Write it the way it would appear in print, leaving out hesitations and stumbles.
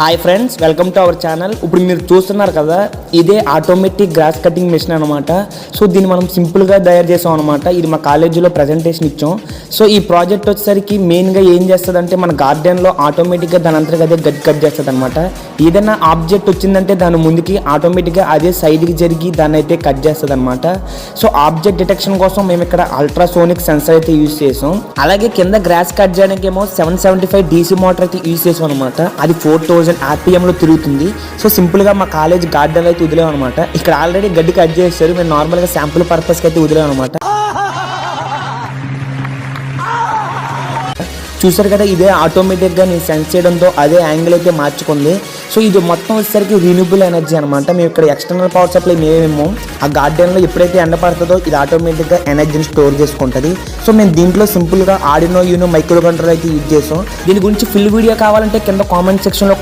Hi friends, welcome to our channel. ఇప్పుడు మీరు చూస్తున్నారు కదా, ఇదే ఆటోమేటిక్ గ్రాస్ కటింగ్ మెషిన్ అనమాట. సో దీన్ని మనం సింపుల్గా తయారు చేసాం అనమాట. ఇది మా కాలేజీలో ప్రజెంటేషన్ ఇచ్చాం. సో ఈ ప్రాజెక్ట్ వచ్చేసరికి మెయిన్గా ఏం చేస్తుంది అంటే, మన గార్డెన్లో ఆటోమేటిక్గా దాని అంతగా అదే గడ్డి కట్ చేస్తుంది అనమాట. ఏదైనా ఆబ్జెక్ట్ వచ్చిందంటే దాని ముందుకి ఆటోమేటిక్గా అదే సైడ్కి జరిగి దాన్ని అయితే కట్ చేస్తుంది అనమాట. సో ఆబ్జెక్ట్ డిటెక్షన్ కోసం మేము ఇక్కడ అల్ట్రాసోనిక్ సెన్సర్ అయితే యూజ్ చేసాం. అలాగే కింద గ్రాస్ కట్ చేయడానికి ఏమో 775 DC మోటార్ అయితే యూజ్ చేసాం అనమాట. అది 4000 RPM లో తిరుగుతుంది. సో సింపుల్ గా మా కాలేజ్ గార్డెన్ అయితే వదిలేం అనమాట. ఇక్కడ ఆల్రెడీ గడ్డి కట్ చేస్తారు, మేము నార్మల్ గా శాంపుల్ పర్పస్ కి అయితే వదిలేం అనమాట. చూసారు కదా, ఇదే ఆటోమేటిక్గా నేను సెన్స్ చేయడంతో అదే యాంగిల్ అయితే మార్చుకుంది. సో ఇది మొత్తం వచ్చేసరికి రిన్యూబుల్ ఎనర్జీ అనమాట. మేము ఇక్కడ ఎక్స్టర్నల్ పవర్ సప్లై మేమేమో ఆ గార్డెన్లో ఎప్పుడైతే ఎండ పడుతుందో ఇది ఆటోమేటిక్గా ఎనర్జీని స్టోర్ చేసుకుంటుంది. సో మేము దీంట్లో సింపుల్గా ఆర్డినో యూనో మైక్రో కంట్రోలర్ అయితే యూజ్ చేసాం. దీని గురించి ఫుల్ వీడియో కావాలంటే కింద కామెంట్ సెక్షన్లో